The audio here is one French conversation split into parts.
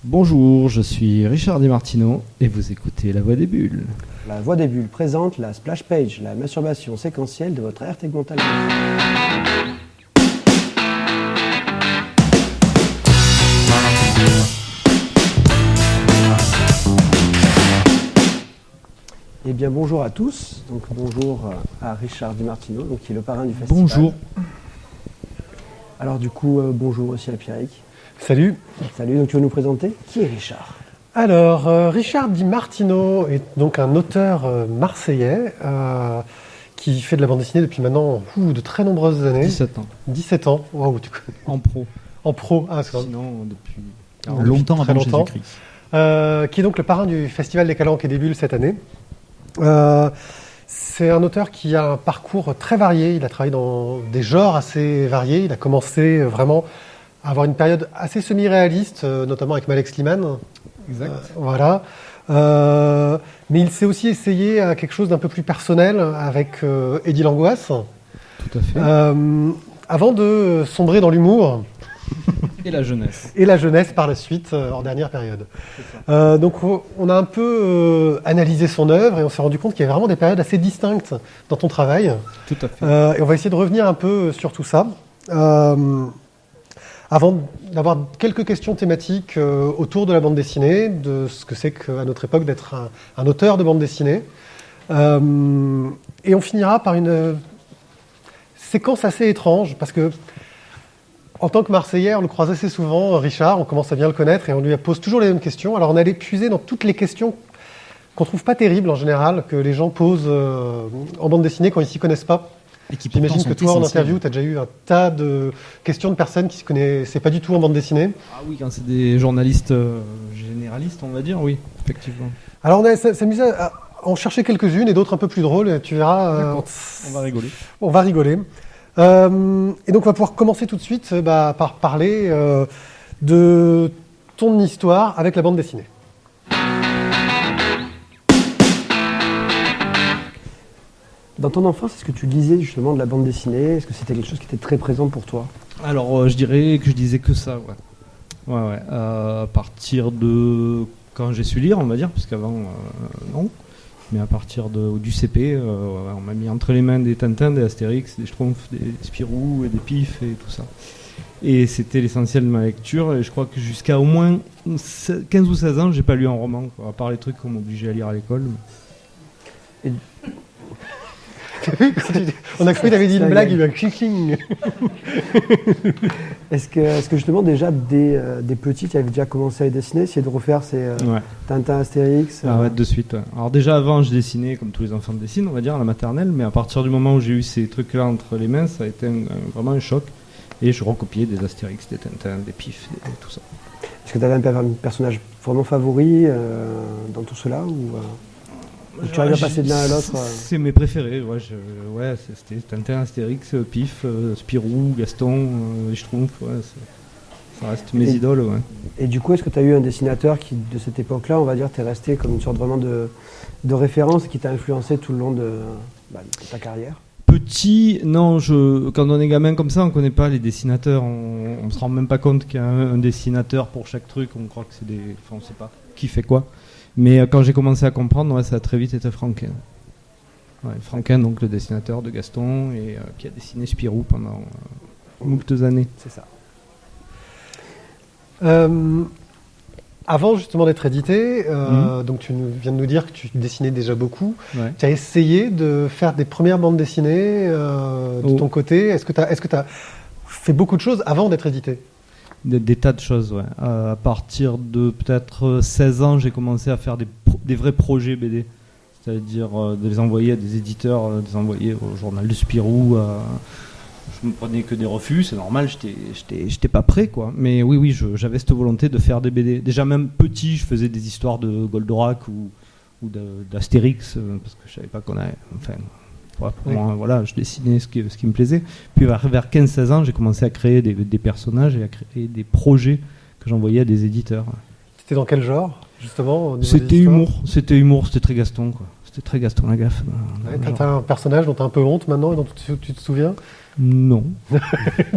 Bonjour, je suis Richard Di Martino et vous écoutez La Voix des Bulles. La Voix des Bulles présente la splash page, la masturbation séquentielle de votre aire tegmentale. Eh bien bonjour à tous, donc bonjour à Richard Di Martino, donc, qui est le parrain du festival. Bonjour. Alors du coup, bonjour aussi à Pierrick. Salut. Salut, donc tu veux nous présenter qui est Richard? Alors, Richard Di Martino est donc un auteur marseillais qui fait de la bande dessinée depuis maintenant de très nombreuses années. 17 ans. 17 ans, waouh, tu connais. En pro. En pro, c'est Sinon, depuis longtemps très avant longtemps. Jésus-Christ. Qui est donc le parrain du Festival des Calanques et des Bulles cette année. C'est un auteur qui a un parcours très varié. Il a travaillé dans des genres assez variés. Il a commencé vraiment à avoir une période assez semi-réaliste, notamment avec Malek Slimane. Exact. Voilà. Mais il s'est aussi essayé à quelque chose d'un peu plus personnel avec Eddie Langlois. Tout à fait. Avant de sombrer dans l'humour. Et la jeunesse. Et la jeunesse par la suite, en dernière période. Donc on a un peu analysé son œuvre et on s'est rendu compte qu'il y avait vraiment des périodes assez distinctes dans ton travail. Tout à fait. Et on va essayer de revenir un peu sur tout ça. Avant d'avoir quelques questions thématiques autour de la bande dessinée, de ce que c'est qu'à notre époque d'être un auteur de bande dessinée. Et on finira par une séquence assez étrange, parce que en tant que Marseillais, on le croise assez souvent, Richard, on commence à bien le connaître, et on lui pose toujours les mêmes questions. Alors on allait puiser dans toutes les questions qu'on trouve pas terribles en général, que les gens posent en bande dessinée quand ils s'y connaissent pas. J'imagine que toi, en interview, tu as déjà eu un tas de questions de personnes qui ne se connaissaient pas du tout en bande dessinée. Ah oui, quand c'est des journalistes généralistes, on va dire, oui, effectivement. Alors on a s'amusé à en chercher quelques-unes et d'autres un peu plus drôles, et tu verras. On va rigoler. On va rigoler. Et donc on va pouvoir commencer tout de suite par parler de ton histoire avec la bande dessinée. Dans ton enfance, est-ce que tu lisais justement de la bande dessinée? Est-ce que c'était quelque chose qui était très présent pour toi? Alors, je dirais que je disais que ça, ouais. Ouais. À partir de quand j'ai su lire, on va dire, parce qu'avant, non. Mais à partir du CP, on m'a mis entre les mains des Tintins, des Astérix, des Schtroumpfs, des Spirou et des Pif et tout ça. Et c'était l'essentiel de ma lecture. Et je crois que jusqu'à au moins 15 ou 16 ans, j'ai pas lu un roman, quoi, à part les trucs qu'on m'obligeait à lire à l'école. Et... On a cru que tu avais dit une blague, il y a eu un clicking. Est-ce que justement déjà des petits qui avaient déjà commencé à dessiner, essayer de refaire ces Tintin, Astérix Ah ouais, de suite. Ouais. Alors déjà avant, je dessinais comme tous les enfants dessinent, on va dire, à la maternelle, mais à partir du moment où j'ai eu ces trucs-là entre les mains, ça a été vraiment un choc. Et je recopiais des Astérix, des Tintins, des Pif, tout ça. Est-ce que tu avais un personnage vraiment favori dans tout cela tu arrives à passer de l'un à l'autre C'est mes préférés. Ouais, c'était Tintin, Astérix, Pif, Spirou, Gaston, les Schtroumpfs. Ouais, ça reste mes idoles. Ouais. Et du coup, est-ce que tu as eu un dessinateur qui, de cette époque-là, on va dire, t'es resté comme une sorte vraiment de référence qui t'a influencé tout le long de ta carrière? Petit, non, quand on est gamin comme ça, on ne connaît pas les dessinateurs. On ne se rend même pas compte qu'il y a un dessinateur pour chaque truc. On croit que c'est des... Enfin, on ne sait pas qui fait quoi. Mais quand j'ai commencé à comprendre, ça a très vite été Franquin. Ouais, Franquin, donc le dessinateur de Gaston, et qui a dessiné Spirou pendant moultes années. C'est ça. Avant justement d'être édité, donc tu viens de nous dire que tu dessinais déjà beaucoup. Ouais. Tu as essayé de faire des premières bandes dessinées de ton côté. Est-ce que tu as fait beaucoup de choses avant d'être édité? Des tas de choses, ouais. À partir de peut-être 16 ans, j'ai commencé à faire des vrais projets BD. C'est-à-dire de les envoyer à des éditeurs, de les envoyer au journal de Spirou. Je me prenais que des refus, c'est normal, j'étais pas prêt, quoi. Mais oui, j'avais cette volonté de faire des BD. Déjà même petit, je faisais des histoires de Goldorak ou d'Astérix, parce que je savais pas qu'on avait... Enfin, moi, voilà, je dessinais ce qui me plaisait. Puis vers 15-16 ans, j'ai commencé à créer des personnages et à créer des projets que j'envoyais à des éditeurs. C'était dans quel genre, justement? C'était humour, c'était très Gaston, quoi. C'était très Gaston Lagaffe. T'as un personnage dont t'as un peu honte maintenant et dont tu te souviens? Non.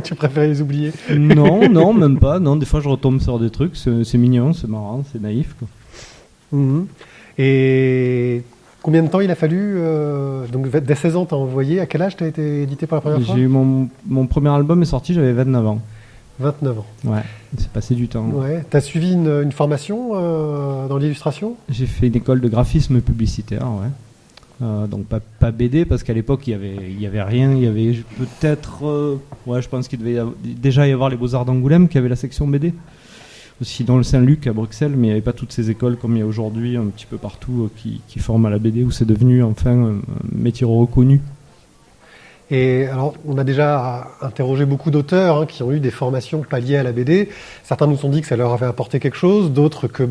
Tu préfères les oublier? Non, même pas. Non, des fois je retombe sur des trucs, c'est mignon, c'est marrant, c'est naïf, quoi. Et combien de temps il a fallu donc dès 16 ans, t'as envoyé. À quel âge t'as été édité pour la première fois? J'ai eu mon premier album est sorti, j'avais 29 ans. 29 ans. Ouais, c'est passé du temps. Ouais. T'as suivi une formation dans l'illustration? J'ai fait une école de graphisme publicitaire, ouais. Donc pas BD, parce qu'à l'époque il y avait rien. Il y avait peut-être, je pense qu'il devait déjà y avoir les Beaux-Arts d'Angoulême qui avait la section BD. Aussi dans le Saint-Luc à Bruxelles, mais il n'y avait pas toutes ces écoles comme il y a aujourd'hui un petit peu partout qui forment à la BD, où c'est devenu enfin un métier reconnu. Et alors, on a déjà interrogé beaucoup d'auteurs qui ont eu des formations pas liées à la BD. Certains nous ont dit que ça leur avait apporté quelque chose, d'autres que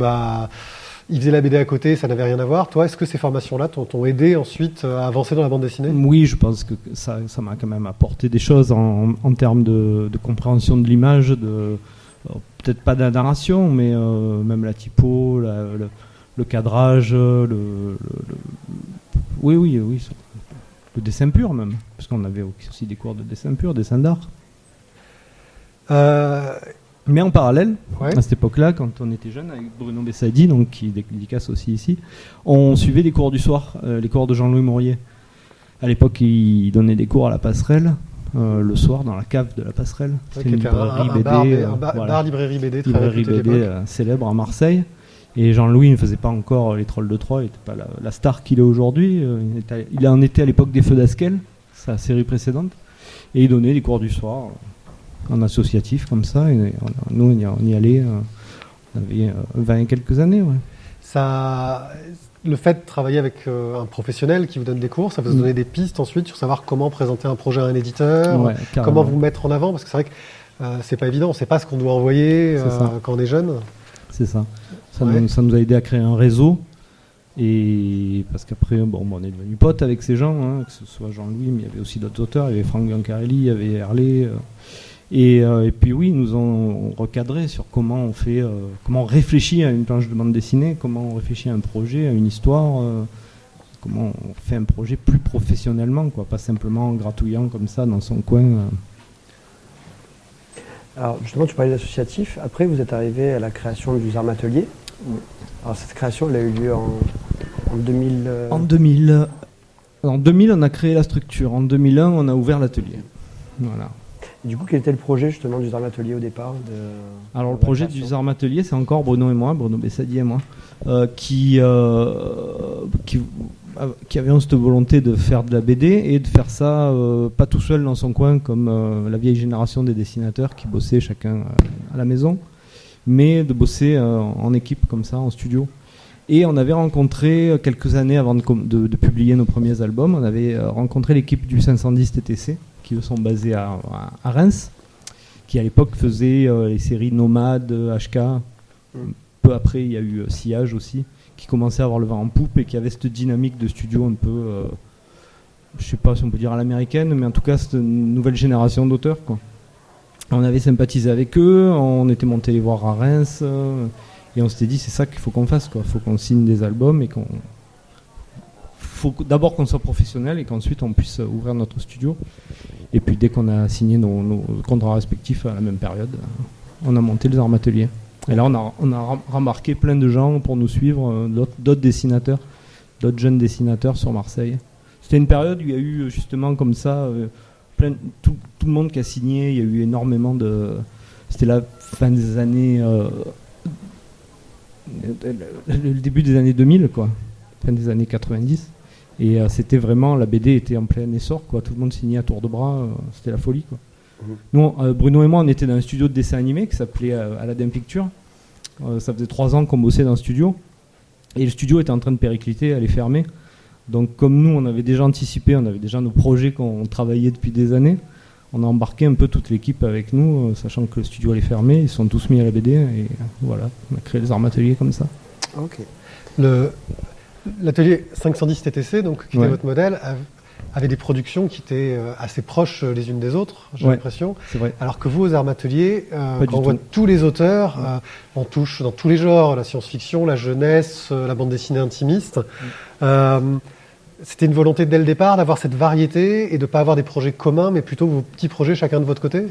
ils faisaient la BD à côté, ça n'avait rien à voir. Toi, est-ce que ces formations-là t'ont aidé ensuite à avancer dans la bande dessinée? Oui, je pense que ça m'a quand même apporté des choses en termes de compréhension de l'image, peut-être pas de la narration, mais même la typo, le cadrage, oui. Le dessin pur même, parce qu'on avait aussi des cours de dessin pur, dessin d'art. Mais en parallèle, à cette époque-là, quand on était jeune, avec Bruno Bessadi, donc qui dédicace aussi ici, on suivait des cours du soir, les cours de Jean-Louis Maurier. À l'époque, il donnait des cours à la Passerelle, le soir dans la cave de la Passerelle. C'était une librairie BD, bar librairie BD, très librairie BD célèbre à Marseille. Et Jean-Louis ne faisait pas encore les Trolls de Troie, il n'était pas la star qu'il est aujourd'hui. Il en était à l'époque des Feux d'Askel, sa série précédente. Et il donnait des cours du soir en associatif comme ça. Et nous, on y allait, on avait 20 et quelques années. Ouais. Le fait de travailler avec un professionnel qui vous donne des cours, ça vous donner des pistes ensuite sur savoir comment présenter un projet à un éditeur, comment vous mettre en avant, parce que c'est vrai que c'est pas évident, on ne sait pas ce qu'on doit envoyer quand on est jeune. C'est ça. Ça nous a aidé à créer un réseau. Et parce qu'après, on est devenus potes avec ces gens, que ce soit Jean-Louis, mais il y avait aussi d'autres auteurs. Il y avait Franck Biancarelli, il y avait Herlé. Et puis oui, ils nous ont recadré sur comment on réfléchit à une planche de bande dessinée, comment on réfléchit à un projet, à une histoire, comment on fait un projet plus professionnellement, pas simplement en gratouillant comme ça dans son coin. Alors justement, tu parlais d'associatif. Après, vous êtes arrivé à la création du Zarm Atelier. Oui. Alors cette création, elle a eu lieu en 2000. En 2000, on a créé la structure. En 2001, on a ouvert l'atelier. Voilà. Et du coup, quel était le projet justement du Zarm Atelier au départ Alors le projet du Zarm Atelier, c'est encore Bruno Bessadi et moi, qui avions cette volonté de faire de la BD et de faire ça pas tout seul dans son coin comme la vieille génération des dessinateurs qui bossaient chacun à la maison, mais de bosser en équipe comme ça, en studio. Et on avait rencontré, quelques années avant de publier nos premiers albums, on avait rencontré l'équipe du 510 TTC, qui sont basés à Reims, qui à l'époque faisait les séries Nomade, HK. Peu après, il y a eu Sillage aussi, qui commençait à avoir le vent en poupe et qui avait cette dynamique de studio un peu, je sais pas si on peut dire à l'américaine, mais en tout cas, cette nouvelle génération d'auteurs, quoi. On avait sympathisé avec eux, on était monté les voir à Reims, et on s'était dit, c'est ça qu'il faut qu'on fasse, quoi. Faut qu'on signe des albums et faut d'abord qu'on soit professionnel et qu'ensuite on puisse ouvrir notre studio. Et puis dès qu'on a signé nos contrats respectifs à la même période, on a monté le Zarm Atelier. Et là on a remarqué plein de gens pour nous suivre, d'autres dessinateurs, d'autres jeunes dessinateurs sur Marseille. C'était une période où il y a eu justement comme ça, tout le monde qui a signé, il y a eu énormément de... C'était la fin des années... le début des années 2000, quoi. Fin des années 90. Et c'était vraiment, la BD était en plein essor, quoi. Tout le monde signait à tour de bras, c'était la folie, quoi. Nous, Bruno et moi, on était dans un studio de dessin animé qui s'appelait Aladdin Pictures. Ça faisait 3 ans qu'on bossait dans le studio. Et le studio était en train de péricliter, allait fermer. Donc comme nous, on avait déjà anticipé, on avait déjà nos projets qu'on travaillait depuis des années, on a embarqué un peu toute l'équipe avec nous, sachant que le studio allait fermer. Ils sont tous mis à la BD et voilà, on a créé les Zarm Atelier comme ça. Ok. L'atelier 510 TTC, donc, qui était votre modèle, avaient des productions qui étaient assez proches les unes des autres, j'ai Ouais. l'impression. C'est vrai. Alors que vous, aux Armes Ateliers, du quand on voit tout. tous les auteurs, on touche dans tous les genres, la science-fiction, la jeunesse, la bande dessinée intimiste. C'était une volonté dès le départ d'avoir cette variété et de ne pas avoir des projets communs, mais plutôt vos petits projets chacun de votre côté.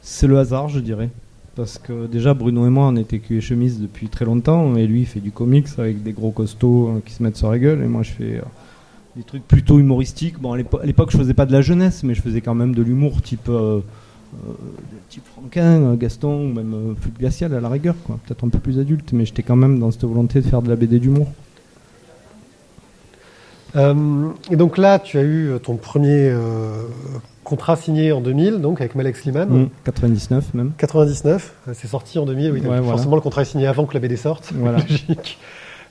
C'est le hasard, je dirais. Parce que déjà, Bruno et moi, on était cul et chemise depuis très longtemps. Et lui, il fait du comics avec des gros costauds qui se mettent sur la gueule. Et moi, je fais des trucs plutôt humoristiques. Bon, à l'époque, je faisais pas de la jeunesse, mais je faisais quand même de l'humour type Franquin, Gaston, ou même Flux Glacial à la rigueur, quoi. Peut-être un peu plus adulte, mais j'étais quand même dans cette volonté de faire de la BD d'humour. Et donc là, tu as eu ton premier contrat signé en 2000, donc avec Malex Liman. 99 même. 99, c'est sorti en 2000, oui. Ouais, Donc voilà. forcément, le contrat est signé avant que la BD sorte. Voilà. Logique.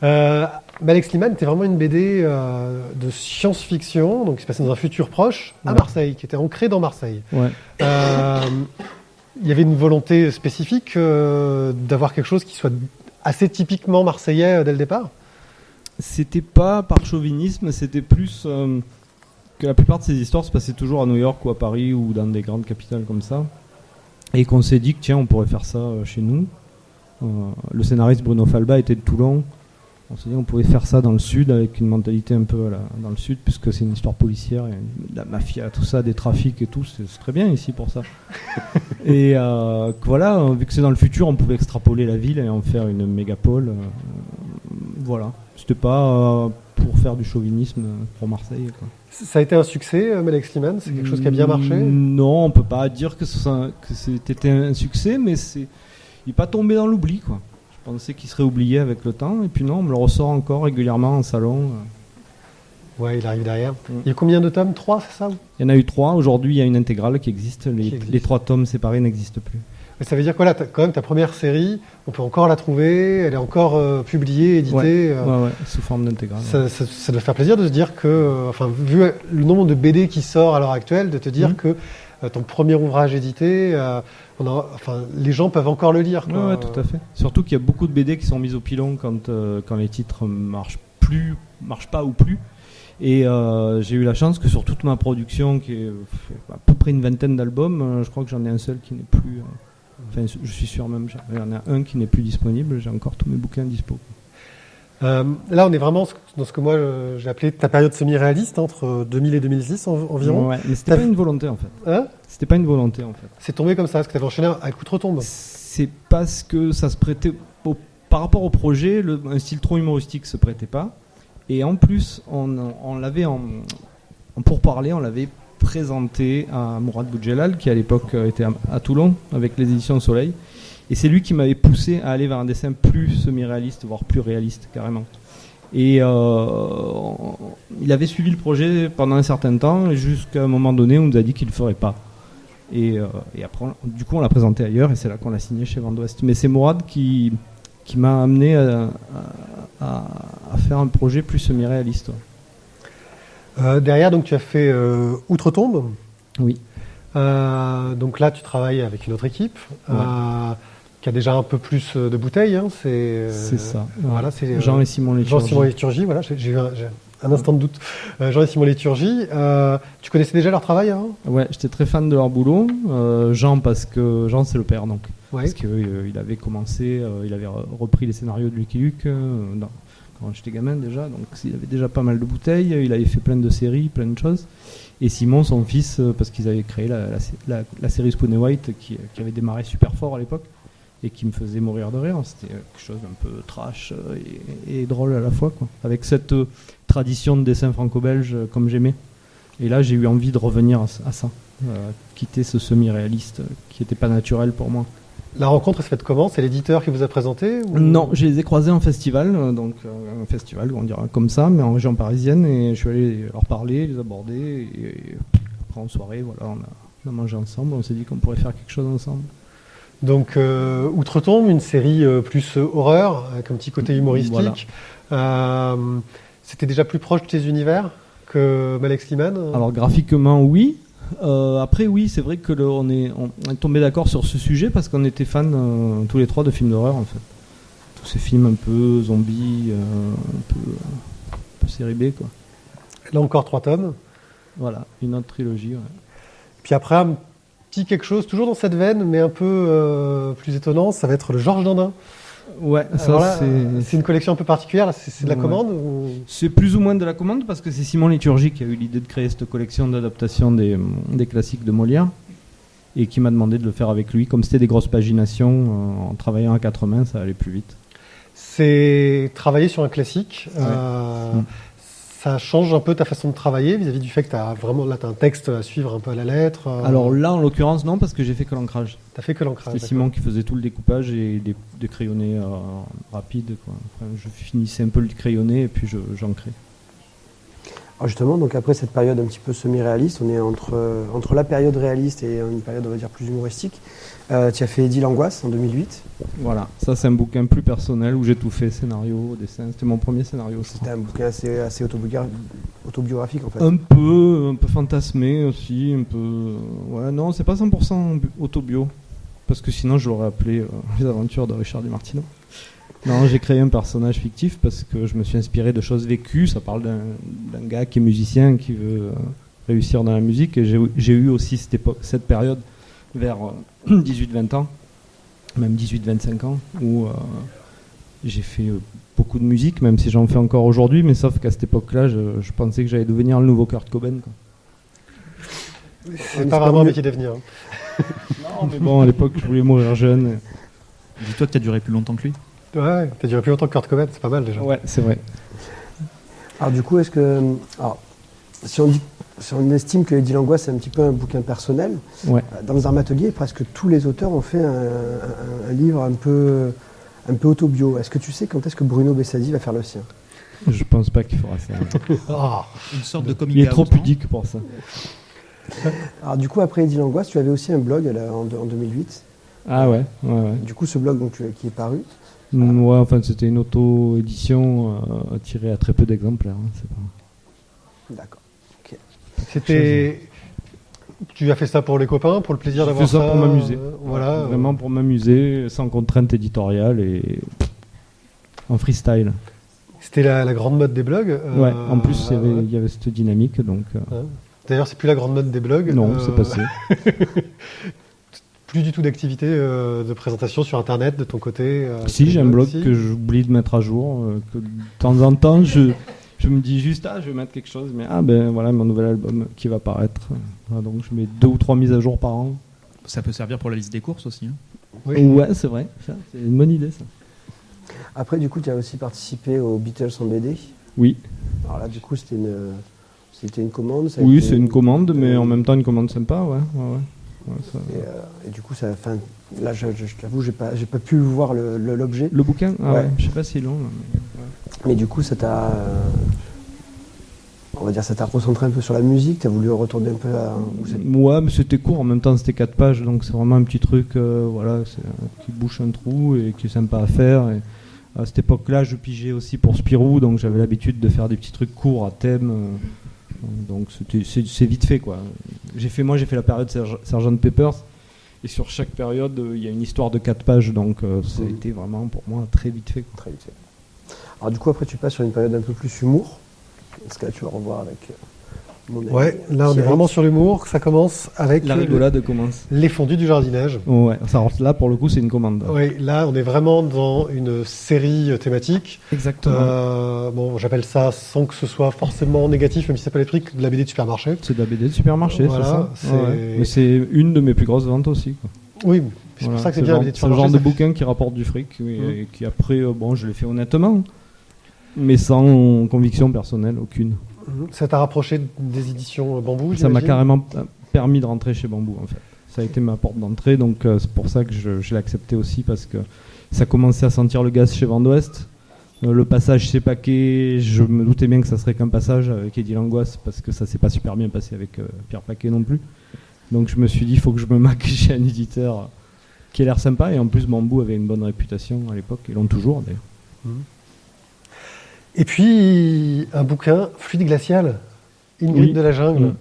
Malex Liman était vraiment une BD de science-fiction, donc qui se passait dans un futur proche, à Ouais. Marseille, qui était ancré dans Marseille. Ouais. Il y avait une volonté spécifique d'avoir quelque chose qui soit assez typiquement marseillais dès le départ. C'était pas par chauvinisme, c'était plus que la plupart de ces histoires se passaient toujours à New York ou à Paris ou dans des grandes capitales comme ça. Et qu'on s'est dit que tiens, on pourrait faire ça chez nous. Le scénariste Bruno Falba était de Toulon. On s'est dit qu'on pouvait faire ça dans le sud avec une mentalité un peu dans le sud, puisque c'est une histoire policière, et de la mafia, tout ça, des trafics et tout, c'est très bien ici pour ça. Et voilà, vu que c'est dans le futur, on pouvait extrapoler la ville et en faire une mégapole. Voilà, c'était pas pour faire du chauvinisme pour Marseille, quoi. Ça a été un succès, Malex Liman. C'est quelque chose qui a bien marché. Non, on peut pas dire que c'était un succès, mais il n'est pas tombé dans l'oubli, quoi. Je pensais qu'il serait oublié avec le temps, et puis non, on me le ressort encore régulièrement en salon. Ouais, il arrive derrière. Il y a combien de tomes? 3, c'est ça? Il y en a eu 3, aujourd'hui il y a une intégrale qui existe, Qui existe. les 3 tomes séparés n'existent plus. Mais ça veut dire que là, quand même, ta première série, on peut encore la trouver, elle est encore publiée, éditée. Ouais, sous forme d'intégrale. Ça doit faire plaisir de se dire que, enfin, vu le nombre de BD qui sort à l'heure actuelle, de te dire que ton premier ouvrage édité, les gens peuvent encore le lire, quoi. Ouais, tout à fait. Surtout qu'il y a beaucoup de BD qui sont mises au pilon quand les titres marchent pas ou plus. Et j'ai eu la chance que sur toute ma production, qui est à peu près une vingtaine d'albums, je crois que j'en ai un seul qui n'est plus... Enfin, je suis sûr même, il y en a un qui n'est plus disponible, j'ai encore tous mes bouquins dispo. Là, on est vraiment dans ce que moi j'ai appelé ta période semi-réaliste, entre 2000 et 2006 environ. Ouais, mais c'était pas une volonté en fait. Hein? C'était pas une volonté en fait. C'est tombé comme ça, parce que tu avais enchaîné avec Outre-Tombe. C'est parce que ça se prêtait... Par rapport au projet, un style trop humoristique se prêtait pas. Et en plus, on l'avait pour parler, on l'avait présenté à Mourad Boudjelal, qui à l'époque était à Toulon avec les éditions Soleil, et c'est lui qui m'avait poussé à aller vers un dessin plus semi-réaliste, voire plus réaliste carrément. Et il avait suivi le projet pendant un certain temps, et jusqu'à un moment donné on nous a dit qu'il le ferait pas. Et après du coup on l'a présenté ailleurs, et c'est là qu'on l'a signé chez Vent d'Ouest. Mais c'est Mourad qui m'a amené à faire un projet plus semi-réaliste. Derrière, donc, tu as fait Outre-Tombe. Oui. Donc là, tu travailles avec une autre équipe qui a déjà un peu plus de bouteilles. Hein. C'est ça. Voilà, c'est Jean et Simon Léturgie. Jean-Simon Léturgie, voilà, j'ai eu un instant de doute. Jean et Simon Léturgie, tu connaissais déjà leur travail avant? Ouais, j'étais très fan de leur boulot. Jean, parce que Jean, c'est le père, donc. Ouais. Parce qu'il avait commencé, il avait repris les scénarios de Lucky Luke quand j'étais gamin déjà, donc il avait déjà pas mal de bouteilles, il avait fait plein de séries, plein de choses. Et Simon, son fils, parce qu'ils avaient créé la série Spoon et White qui avait démarré super fort à l'époque et qui me faisait mourir de rire. C'était quelque chose d'un peu trash et drôle à la fois, quoi. Avec cette tradition de dessin franco-belge comme j'aimais. Et là, j'ai eu envie de revenir à ça, quitter ce semi-réaliste qui n'était pas naturel pour moi. La rencontre s'est faite comment? C'est l'éditeur qui vous a présenté ou... Non, je les ai croisés en festival, donc un festival, on dirait comme ça, mais en région parisienne, et je suis allé leur parler, les aborder, et après en soirée, voilà, on a mangé ensemble, on s'est dit qu'on pourrait faire quelque chose ensemble. Donc, Outre-Tombe, une série plus horreur, avec un petit côté humoristique. Voilà. C'était déjà plus proche de tes univers que Malex Liman? Alors, graphiquement, oui. Après, oui, c'est vrai que on est tombé d'accord sur ce sujet parce qu'on était fans tous les trois de films d'horreur, en fait. Tous ces films un peu zombies, un peu série B, quoi. Là encore 3 tomes. Voilà, une autre trilogie. Ouais. Puis après, un petit quelque chose, toujours dans cette veine, mais un peu plus étonnant, ça va être le Georges Dandin. Ouais, ça Alors là, c'est. c'est une collection un peu particulière, là, c'est de la Ouais. commande ou... C'est plus ou moins de la commande parce que c'est Simon Liturgie qui a eu l'idée de créer cette collection d'adaptation des classiques de Molière et qui m'a demandé de le faire avec lui. Comme c'était des grosses paginations, en travaillant à quatre mains, ça allait plus vite. C'est travailler sur un classique. Ouais. Ça change un peu ta façon de travailler vis-à-vis du fait que tu as vraiment là, t'as un texte à suivre un peu à la lettre. Alors là, en l'occurrence, non, parce que j'ai fait que l'ancrage. Tu as fait que l'ancrage. C'était Simon qui faisait tout le découpage et des crayonnés rapides. Quoi. Enfin, je finissais un peu le crayonné et puis j'ancrais. Alors justement, donc après cette période un petit peu semi-réaliste, on est entre la période réaliste et une période, on va dire, plus humoristique. Tu as fait Eddie l'Angoisse en 2008. Voilà, ça c'est un bouquin plus personnel où j'ai tout fait, scénario, dessin. C'était mon premier scénario. Ça. C'était un bouquin assez autobiographique en fait. Un peu fantasmé aussi, un peu. Ouais, non, c'est pas 100% autobio, parce que sinon je l'aurais appelé Les Aventures de Richard Demartino. Non, j'ai créé un personnage fictif parce que je me suis inspiré de choses vécues. Ça parle d'un gars qui est musicien, qui veut réussir dans la musique. Et j'ai eu aussi cette période vers 18-20 ans, même 18-25 ans, où j'ai fait beaucoup de musique, même si j'en fais encore aujourd'hui. Mais sauf qu'à cette époque-là, je pensais que j'allais devenir le nouveau Kurt Cobain. Quoi. C'est pas vraiment un métier d'avenir. Non, mais bon, à l'époque, je voulais mourir jeune. Dis-toi que tu as duré plus longtemps que lui. Ouais, t'as duré plus longtemps que Kurt Cobain, c'est pas mal déjà. Ouais, c'est vrai. Alors du coup, si on estime que Eddie l'Angoisse c'est un petit peu un bouquin personnel, Ouais. dans les Armateliers, presque tous les auteurs ont fait un livre un peu autobio. Est-ce que tu sais quand est-ce que Bruno Bessadi va faire le sien? Je pense pas qu'il fera ça. Ah, Une sorte de coming Il est out, trop non pudique pour ça. Alors du coup, après Eddie l'Angoisse, tu avais aussi un blog en 2008. Ah ouais. Du coup, ce blog donc, qui est paru. Ouais, enfin, c'était une auto-édition tirée à très peu d'exemplaires. Hein, c'est pas... D'accord. c'était. Tu as fait ça pour les copains, pour le plaisir J'ai d'avoir fait ça pour m'amuser. Voilà. Vraiment pour m'amuser, sans contrainte éditoriale et en freestyle. C'était la grande mode des blogs. Ouais, en plus, il y avait cette dynamique, donc... D'ailleurs, c'est plus la grande mode des blogs. non, c'est passé. Plus du tout d'activité de présentation sur Internet de ton côté. Si, j'ai un blog si. que j'oublie de mettre à jour, que de temps en temps, je me dis juste, je vais mettre quelque chose, mais voilà, mon nouvel album qui va paraître. Voilà, donc je mets 2 ou 3 mises à jour par an. Ça peut servir pour la liste des courses aussi. Hein. Oui. Ouais, c'est vrai, ça, c'est une bonne idée, ça. Après, du coup, tu as aussi participé aux Beatles en BD. Oui, Alors là, du coup, c'était une commande. ça a oui, été c'est une commande, mais en même temps une commande sympa, ouais. Ouais, ça... Et du coup, là, je t'avoue, j'ai pas pu voir l'objet. Le bouquin, Ouais. Je sais pas si long. Là, Mais du coup, ça t'a, on va dire, ça t'a recentré un peu sur la musique. T'as voulu retourner un peu à. Ouais, mais c'était court. En même temps, c'était 4 pages, donc c'est vraiment un petit truc, qui bouche un trou et qui est sympa à faire. Et à cette époque-là, je pigeais aussi pour Spirou, donc j'avais l'habitude de faire des petits trucs courts à thème. Donc c'est vite fait, quoi. J'ai fait la période Sgt Pepper, et sur chaque période, il y a une histoire de 4 pages, donc ça a été vraiment pour moi très vite fait, quoi. Très vite fait. Alors du coup, après, tu passes sur une période un peu plus humour. Parce que là, tu vas revoir avec mon ami. Ouais, là on est Thierry. vraiment sur l'humour. Ça commence avec La rigolade commence. les fondus du jardinage. Ouais, ça rentre là pour le coup, c'est une commande. Oui, là on est vraiment dans une série thématique. Exactement. Bon, j'appelle ça sans que ce soit forcément négatif, même si ça peut être pris, de la BD de supermarché. C'est de la BD de supermarché, Voilà, c'est ça. Ouais. Mais c'est une de mes plus grosses ventes aussi, quoi. Oui, c'est Voilà, pour ça que c'est bien la BD de c'est le supermarché. genre de ça- bouquin qui rapporte du fric, oui, et qui après, je l'ai fait honnêtement, mais sans conviction personnelle aucune. Ça t'a rapproché des éditions Bambou, Ça m'a j'imagine. carrément permis de rentrer chez Bambou, en fait. Ça a été ma porte d'entrée, donc c'est pour ça que je l'ai accepté aussi, parce que ça commençait à sentir le gaz chez Vent d'Ouest. Le passage chez Paquet, je me doutais bien que ça serait qu'un passage avec Eddie l'Angoisse, parce que ça s'est pas super bien passé avec Pierre Paquet non plus. Donc je me suis dit, il faut que je me maque chez un éditeur qui a l'air sympa, et en plus Bambou avait une bonne réputation à l'époque, ils l'ont toujours d'ailleurs. Et puis, un bouquin, Fluide glacial, Ingrid Oui. de la jungle. Mm.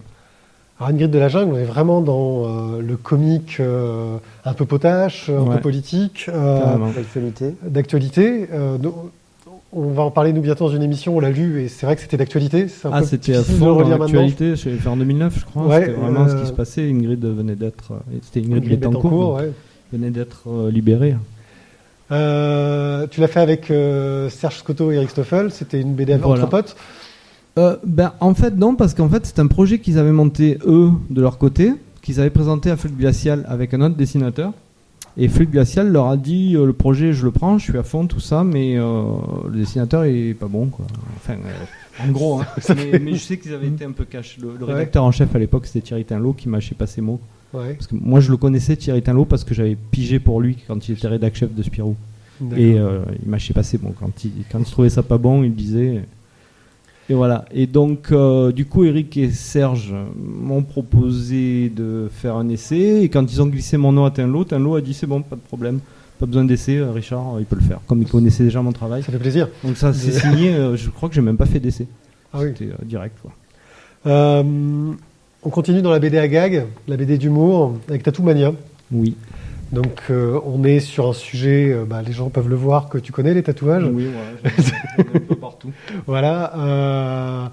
Alors, Ingrid de la jungle, on est vraiment dans le comique un peu potache, un Ouais. peu politique, Carrément. L'actualité. d'actualité. On va en parler nous bientôt dans une émission, on l'a lu et c'est vrai que c'était d'actualité. C'est un peu C'était à difficile de le fond dans relire maintenant. l'actualité. J'ai fait en 2009, je crois. Ouais, C'était vraiment ce qui se passait. Ingrid venait d'être. C'était Ingrid Betancourt, ouais. venait d'être libérée. Tu l'as fait avec Serge Scotto et Eric Stoffel, c'était une BD Voilà. entre potes. En fait, non, parce qu'en fait, c'est un projet qu'ils avaient monté, eux, de leur côté, qu'ils avaient présenté à Flux Glacial avec un autre dessinateur. Et Flux Glacial leur a dit le projet, je le prends, je suis à fond, tout ça, mais le dessinateur est pas bon, quoi. Enfin, en gros, hein. mais je sais qu'ils avaient été un peu cash. Le rédacteur en chef à l'époque, c'était Thierry Tinlot qui mâchait pas ses mots. Ouais. Parce que moi, je le connaissais, Thierry Tinlot, parce que j'avais pigé pour lui quand il était rédac chef de Spirou. Et il mâchait pas ses mots. Quand il trouvait ça pas bon, il disait. Et voilà. Et donc, du coup, Eric et Serge m'ont proposé de faire un essai. Et quand ils ont glissé mon nom à Tinlot a dit c'est bon, pas de problème. Pas besoin d'essai, Richard, il peut le faire. Comme il connaissait déjà mon travail. Ça fait plaisir. Donc ça, c'est signé. Je crois que j'ai même pas fait d'essai. Ah oui. C'était direct, quoi. On continue dans la BD à gag, la BD d'humour, avec Tattoo Mania. Oui. Donc on est sur un sujet, les gens peuvent le voir, que tu connais les tatouages. Oui, voilà. J'en ai un peu partout. Voilà.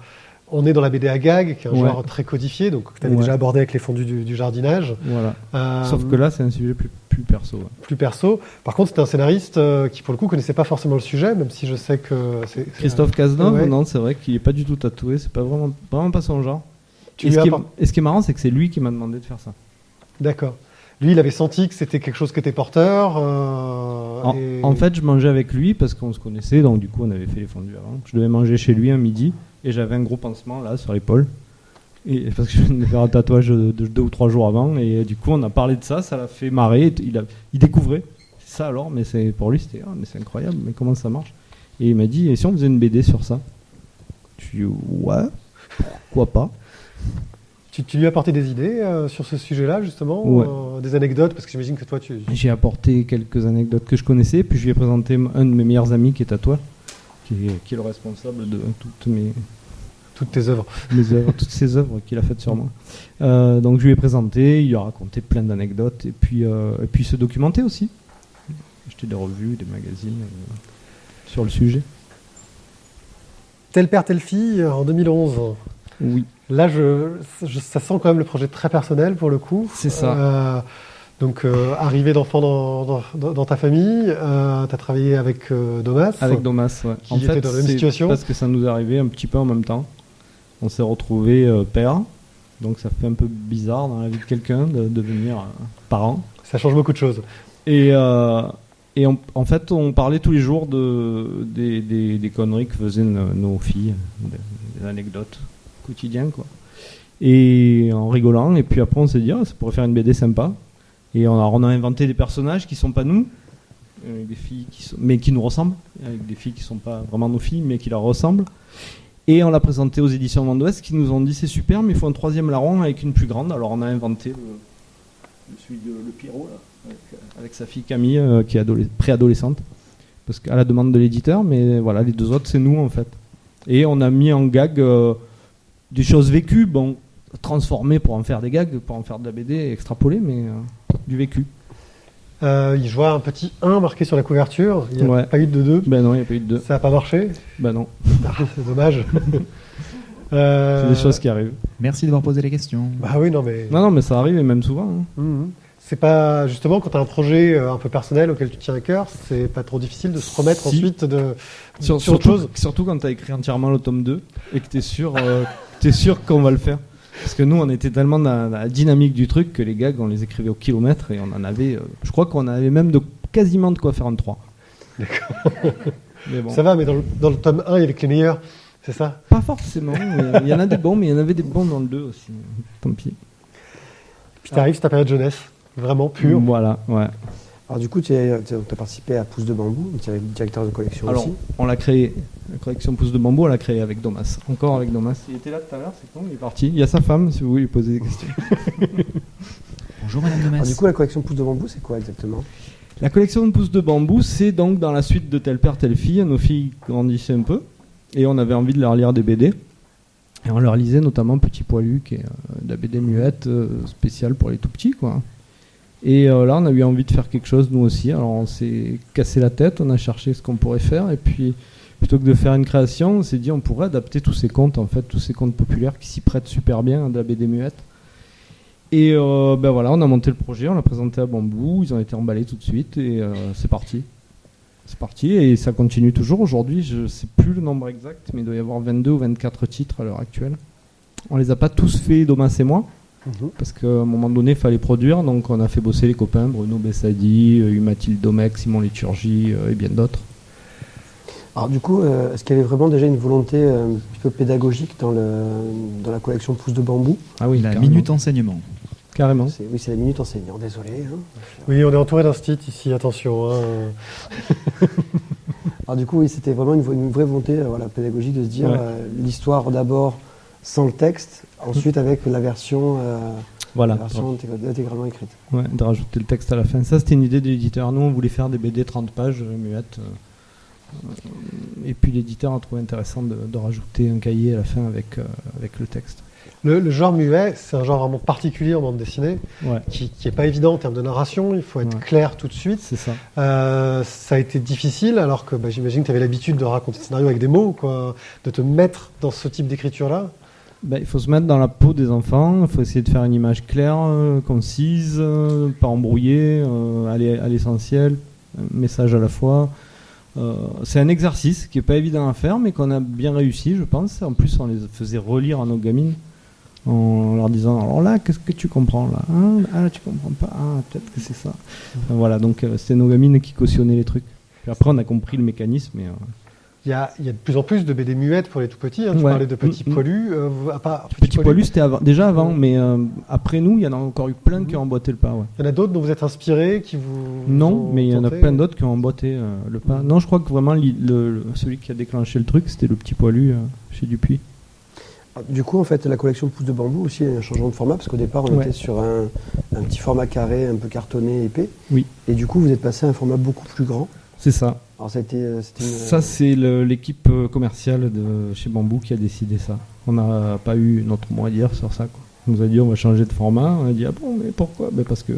On est dans la BD à gag, qui est un genre très codifié, donc que tu avais déjà abordé avec les fondus du jardinage. Voilà. Sauf que là, c'est un sujet plus perso. Ouais. Plus perso. Par contre, c'était un scénariste qui, pour le coup, connaissait pas forcément le sujet, même si je sais que c'est Christophe Cazeneuve, ouais. Non, c'est vrai qu'il est pas du tout tatoué. C'est pas vraiment pas son genre. Et ce qui est marrant, c'est que c'est lui qui m'a demandé de faire ça. D'accord. Lui, il avait senti que c'était quelque chose qui était porteur. En fait, je mangeais avec lui parce qu'on se connaissait, donc du coup, on avait fait les fondus avant. Je devais manger chez lui un midi et j'avais un gros pansement là sur l'épaule. Et parce que je venais de faire un tatouage de 2 ou 3 jours avant, et du coup, on a parlé de ça, ça l'a fait marrer. Il découvrait ça alors, mais pour lui, c'était mais c'est incroyable, mais comment ça marche? Et il m'a dit, et si on faisait une BD sur ça? Je suis ouais, pourquoi pas? Tu lui as apporté des idées sur ce sujet-là, justement, des anecdotes, parce que j'imagine que toi, J'ai apporté quelques anecdotes que je connaissais, puis je lui ai présenté un de mes meilleurs amis qui est tatoueur, qui est le responsable de toutes tes œuvres. Mes œuvres, toutes ces œuvres qu'il a faites sur moi. Donc je lui ai présenté, il lui a raconté plein d'anecdotes, et puis se documenter aussi. Acheter des revues, des magazines sur le sujet. Tel père, telle fille, en 2011. Oui. Là, ça sent quand même le projet très personnel pour le coup. C'est ça. Donc, arrivée d'enfant dans ta famille, tu as travaillé avec Domas. Avec Domas, ouais. Qui était dans la même situation. Parce que ça nous est arrivé un petit peu en même temps. On s'est retrouvés pères, donc ça fait un peu bizarre dans la vie de quelqu'un de devenir parent. Ça change beaucoup de choses. Et en fait, on parlait tous les jours des conneries que faisaient nos filles, des anecdotes quotidiennes, quoi. Et en rigolant, et puis après on s'est dit, ça pourrait faire une BD sympa. Et on a inventé des personnages qui sont pas nous, avec des filles mais qui nous ressemblent, avec des filles qui sont pas vraiment nos filles, mais qui leur ressemblent. Et on l'a présenté aux éditions Vent d'Ouest, qui nous ont dit c'est super, mais il faut un 3e larron avec une plus grande. Alors on a inventé le Pierrot, là, avec sa fille Camille, qui est préadolescente, parce qu'à la demande de l'éditeur, mais voilà, les 2 autres, c'est nous en fait. Et on a mis en gag des choses vécues, transformées pour en faire des gags, pour en faire de la BD, extrapolées, mais du vécu. Je vois un petit 1 marqué sur la couverture, il n'y a pas eu de 2. Ben non, il n'y a pas eu de 2. Ça n'a pas marché? Ben non. C'est dommage. C'est des choses qui arrivent. Merci d'avoir posé les questions. Bah oui, non mais... Non, mais ça arrive, et même souvent. Hein. C'est pas, justement, quand tu as un projet un peu personnel auquel tu tiens à cœur, c'est pas trop difficile de se remettre ensuite sur autre chose. Surtout quand tu as écrit entièrement le tome 2 et que tu es sûr qu'on va le faire. Parce que nous, on était tellement dans la dynamique du truc que les gags, on les écrivait au kilomètre et on en avait. Je crois qu'on avait même quasiment de quoi faire un 3. D'accord. Mais bon. Ça va, mais dans le tome 1, il y avait que les meilleurs, c'est ça? Pas forcément. Il y en a des bons, mais il y en avait des bons dans le 2 aussi. Tant pis. Puis t'arrives, c'est ta période jeunesse, vraiment pure. Voilà, ouais. Alors du coup, tu as participé à Pouce de Bambou, tu es directeur de collection Alors, aussi. on l'a créé, la collection Pouce de Bambou, on l'a créée avec Domas. Encore avec Domas. Il était là tout à l'heure, c'est con, il est parti. Il y a sa femme, si vous voulez lui poser des questions. Bonjour Madame Domas. Alors du coup, la collection Pouce de Bambou, c'est quoi exactement? La collection de Pouce de Bambou, c'est donc dans la suite de Tel père, telle fille. Nos filles grandissaient un peu et on avait envie de leur lire des BD. Et on leur lisait notamment Petit Poilu, qui est de la BD muette spéciale pour les tout petits, quoi. Et là, on a eu envie de faire quelque chose nous aussi. Alors, on s'est cassé la tête, on a cherché ce qu'on pourrait faire, et puis plutôt que de faire une création, on s'est dit on pourrait adapter tous ces contes, en fait, tous ces contes populaires qui s'y prêtent super bien à de la BD muette. Et ben voilà, on a monté le projet, on l'a présenté à Bambou, ils ont été emballés tout de suite, et c'est parti. C'est parti, et ça continue toujours. Aujourd'hui, je ne sais plus le nombre exact, mais il doit y avoir 22 ou 24 titres à l'heure actuelle. On les a pas tous faits, Domas et moi, parce qu'à un moment donné, il fallait produire, donc on a fait bosser les copains, Bruno Bessadi, Mathilde Domecq, Simon Liturgie, et bien d'autres. Alors du coup, est-ce qu'il y avait vraiment déjà une volonté un petit peu pédagogique dans la collection Pouces de Bambou? Ah oui, La carrément. minute enseignement. Carrément. Oui, c'est la minute enseignant, désolé. Hein. Oui, on est entouré d'un stit ici, attention. Hein. Alors du coup, oui, c'était vraiment une vraie volonté pédagogique de se dire Ouais. L'histoire d'abord sans le texte, ensuite avec la version, Voilà. intégralement écrite. Ouais, de rajouter le texte à la fin. Ça, c'était une idée de l'éditeur. Nous, on voulait faire des BD 30 pages muettes. Et puis l'éditeur a trouvé intéressant de rajouter un cahier à la fin avec le texte. Le genre muet, c'est un genre vraiment particulier en bande dessinée, Ouais, qui n'est pas évident en termes de narration, il faut être Ouais. clair tout de suite. c'est ça. Ça a été difficile, alors que j'imagine que tu avais l'habitude de raconter le scénario avec des mots, quoi, de te mettre dans ce type d'écriture-là. Ben, il faut se mettre dans la peau des enfants, il faut essayer de faire une image claire, concise, pas embrouillée, aller à l'essentiel, un message à la fois. C'est un exercice qui n'est pas évident à faire, mais qu'on a bien réussi, je pense. En plus, on les faisait relire à nos gamines en leur disant alors là, qu'est-ce que tu comprends là, hein? Ah, tu comprends pas, ah, peut-être que c'est ça. Enfin, voilà, donc c'était nos gamines qui cautionnaient les trucs. Puis après, on a compris le mécanisme. Il y a de plus en plus de BD muettes pour les tout petits. Hein. Tu Ouais. parlais de Petits Poilus. Petit Poilu, c'était déjà avant, mais après nous, il y en a encore eu plein qui ont emboîté le pas. Ouais. Il y en a d'autres dont vous êtes inspirés qui vous. Non, ont mais il y en a tenté plein d'autres qui ont emboîté le pas. Non, je crois que vraiment celui qui a déclenché le truc, c'était le Petit Poilu chez Dupuis. Du coup, en fait, la collection Pouces de Bambou aussi a un changement de format, parce qu'au départ, on Ouais. était sur un petit format carré, un peu cartonné, épais. Oui. Et du coup, vous êtes passé à un format beaucoup plus grand. C'est ça. Alors c'était Ça, c'est l'équipe commerciale de chez Bambou qui a décidé ça. On n'a pas eu notre mot à dire sur ça, quoi. On nous a dit on va changer de format. On a dit ah bon, mais pourquoi? Ben parce que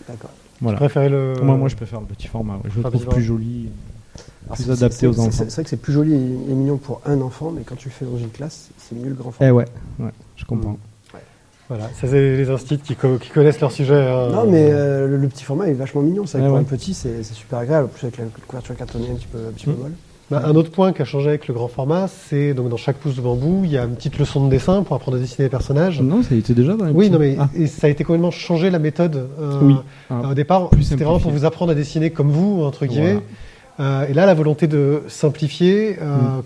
D'accord. voilà. Préférez le. Moi, je préfère le petit format. Ouais. Je le Ah, trouve petit plus format. joli. Alors, Plus adapté aux enfants. C'est vrai que c'est plus joli et mignon pour un enfant, mais quand tu le fais dans une classe, c'est mieux le grand Eh format. ouais, je comprends. Voilà, ça c'est les instits qui connaissent leur sujet. Hein. Non, mais le petit format est vachement mignon. C'est vrai que Ouais, pour ouais. un petit, c'est super agréable. En plus, avec la couverture cartonnée un petit peu molle. Un autre point qui a changé avec le grand format, c'est donc dans chaque pouce de bambou, il y a une petite leçon de dessin pour apprendre à dessiner les personnages. Non, ça a été déjà dans les Oui, petits. non, mais Ah, et ça a été complètement changé la méthode. oui. Ah, Au départ, plus c'était vraiment pour simplifié. vous apprendre à dessiner comme vous, entre guillemets. Et là, la volonté de simplifier,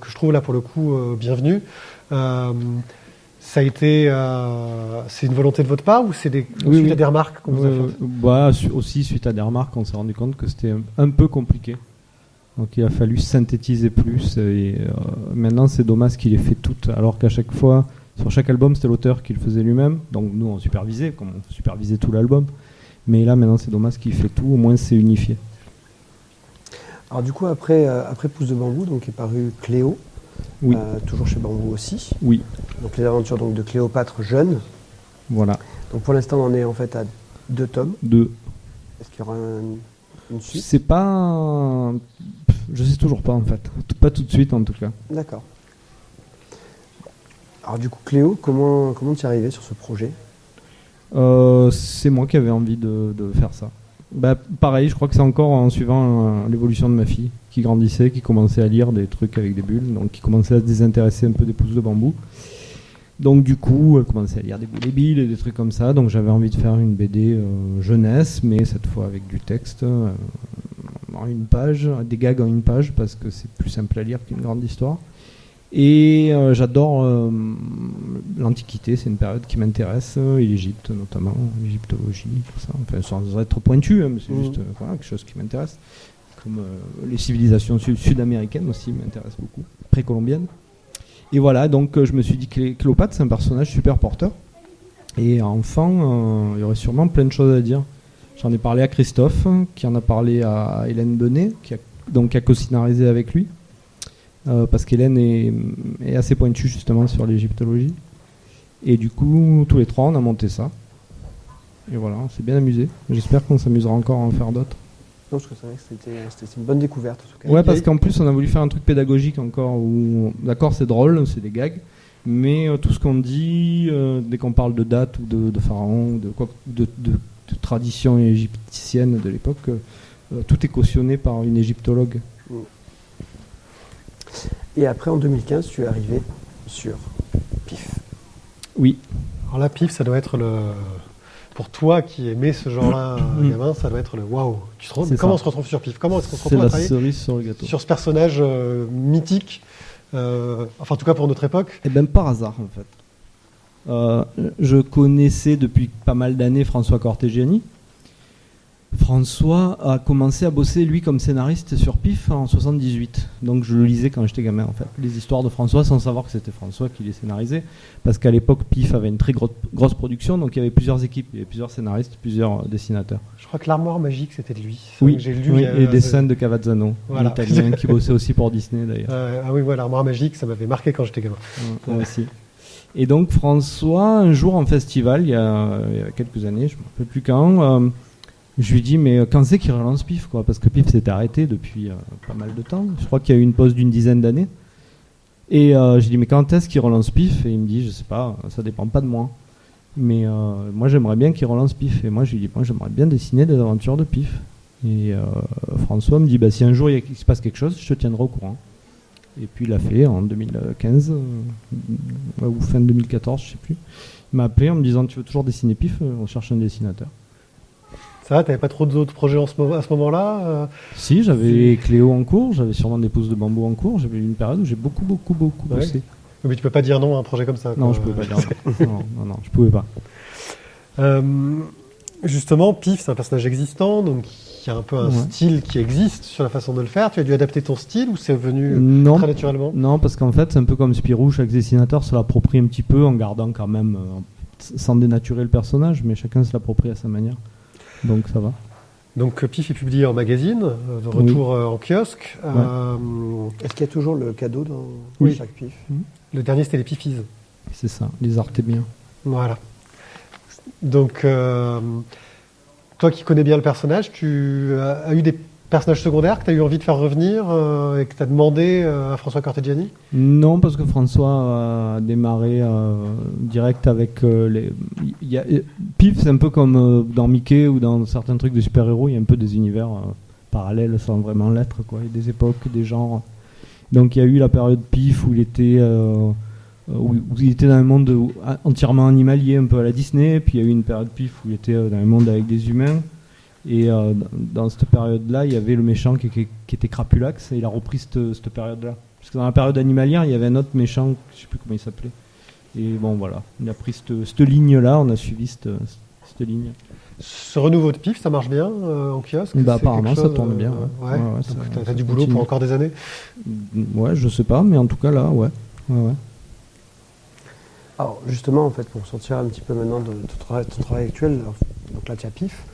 que je trouve là pour le coup bienvenue, ça a été, c'est une volonté de votre part ou c'est suite à des remarques qu'on vous a faites aussi, suite à des remarques, on s'est rendu compte que c'était un peu compliqué. Donc il a fallu synthétiser plus. Et maintenant, c'est Domas qui les fait toutes. Alors qu'à chaque fois, sur chaque album, c'était l'auteur qui le faisait lui-même. Donc nous, on supervisait, comme on supervisait tout l'album. Mais là, maintenant, c'est Domas qui fait tout. Au moins, c'est unifié. Alors du coup, après Pouces de Bambou, donc est paru Cléo, Oui. toujours chez Bambou aussi. Oui, Donc les aventures donc, de Cléopâtre jeune. voilà. Donc pour l'instant, on en est en fait à 2 tomes. Est-ce qu'il y aura une suite? C'est pas. Je sais toujours pas, en fait. Pas tout de suite, en tout cas. D'accord. Alors du coup, Cléo, comment tu es arrivé sur ce projet? C'est moi qui avais envie de faire ça. Bah, pareil, je crois que c'est encore en suivant l'évolution de ma fille, qui grandissait, qui commençait à lire des trucs avec des bulles, donc qui commençait à se désintéresser un peu des Pouces de Bambou. Donc du coup, elle commençait à lire des Boules et Billes et des trucs comme ça, donc j'avais envie de faire une BD jeunesse, mais cette fois avec du texte, en une page, des gags en une page, parce que c'est plus simple à lire qu'une grande histoire. Et j'adore l'Antiquité, c'est une période qui m'intéresse, et l'Égypte notamment, l'égyptologie, tout ça. Enfin, sans être pointu, hein, mais c'est juste voilà, quelque chose qui m'intéresse. Comme les civilisations sud-américaines aussi m'intéressent beaucoup, précolombiennes. Et voilà, donc je me suis dit que Cléopâtre, c'est un personnage super porteur. Et enfant, il y aurait sûrement plein de choses à dire. J'en ai parlé à Christophe, qui en a parlé à Hélène Benet, qui a co-scénarisé avec lui. Parce qu'Hélène est assez pointue justement sur l'égyptologie. Et du coup, tous les trois, on a monté ça. Et voilà, on s'est bien amusé. J'espère qu'on s'amusera encore à en faire d'autres. Non, parce que c'est vrai que c'était une bonne découverte en tout cas. Ouais, parce qu'en plus, on a voulu faire un truc pédagogique encore où, d'accord, c'est drôle, c'est des gags, mais tout ce qu'on dit, dès qu'on parle de date ou de pharaon, de tradition égyptienne de l'époque, tout est cautionné par une égyptologue. Et après, en 2015, tu es arrivé sur PIF. Oui. Alors là, PIF, ça doit être pour toi qui aimais ce genre-là, gamin, ça doit être le waouh. Comment on se retrouve sur PIF? Comment est-ce qu'on se retrouve à travailler cerise sur le gâteau. sur ce personnage mythique, enfin en tout cas pour notre époque? Et bien par hasard en fait. Je connaissais depuis pas mal d'années François Cortegiani. François a commencé à bosser lui comme scénariste sur PIF en 78. Donc je le lisais quand j'étais gamin en fait. Les histoires de François sans savoir que c'était François qui les scénarisait. Parce qu'à l'époque PIF avait une très grosse production, donc il y avait plusieurs équipes, il y avait plusieurs scénaristes, plusieurs dessinateurs. Je crois que l'Armoire Magique c'était de lui. Oui, j'ai lu, oui, et les dessins de Cavazzano, voilà. l'italien qui bossait aussi pour Disney d'ailleurs. Ah oui, voilà, l'Armoire Magique, ça m'avait marqué quand j'étais gamin. Moi aussi. Et donc François, un jour en festival, il y a quelques années, je ne me rappelle plus quand, je lui dis mais quand c'est qu'il relance PIF quoi? Parce que PIF s'était arrêté depuis pas mal de temps. Je crois qu'il y a eu une pause d'une dizaine d'années. Et je lui dis mais quand est-ce qu'il relance PIF? Et il me dit je sais pas, ça dépend pas de moi. Mais moi j'aimerais bien qu'il relance PIF. Et moi je lui dis moi j'aimerais bien dessiner des aventures de PIF. Et François me dit bah, si un jour il se passe quelque chose, je te tiendrai au courant. Et puis il l'a fait en 2015 ou fin 2014, je sais plus. Il m'a appelé en me disant tu veux toujours dessiner PIF? On cherche un dessinateur. Ça va, t'avais pas trop d'autres projets à ce moment-là Si, j'avais Cléo en cours, j'avais sûrement des pousses de bambou en cours, j'avais eu une période où j'ai beaucoup bossé. Mais tu peux pas dire non à un projet comme ça. Non, je pouvais pas dire non. non, je pouvais pas. Justement, PIF, c'est un personnage existant, donc il y a un peu un style qui existe sur la façon de le faire. Tu as dû adapter ton style ou c'est venu très naturellement? Non, parce qu'en fait, c'est un peu comme Spirou, chaque dessinateur se l'approprie un petit peu en gardant quand même, sans dénaturer le personnage, mais chacun se l'approprie à sa manière. Donc ça va. Donc PIF est publié en magazine, de retour en kiosque. Est-ce qu'il y a toujours le cadeau dans chaque PIF? Le dernier c'était les Pifies. C'est ça, les Artémiens. Voilà. Donc toi qui connais bien le personnage, tu as eu des personnages secondaires que tu as eu envie de faire revenir et que tu as demandé à François Cortegiani? Non, parce que François a démarré direct avec les... PIF, c'est un peu comme dans Mickey ou dans certains trucs de super-héros, il y a un peu des univers parallèles sans vraiment l'être, quoi. Il y a des époques, des genres. Donc il y a eu la période PIF où il était dans un monde entièrement animalier, un peu à la Disney, puis il y a eu une période PIF où il était dans un monde avec des humains. Et dans cette période-là, il y avait le méchant qui était Crapulax, et il a repris cette période-là. Parce que dans la période animalière, il y avait un autre méchant, je ne sais plus comment il s'appelait. Et bon, voilà, il a pris cette ligne-là, on a suivi cette ligne. Ce renouveau de PIF, ça marche bien en kiosque? Bah, apparemment, ça tourne bien. T'as du boulot pour encore des années? Ouais, je sais pas, mais en tout cas là, ouais. Alors justement, en fait, pour sortir un petit peu maintenant de ton travail actuel, donc là tu as PIF,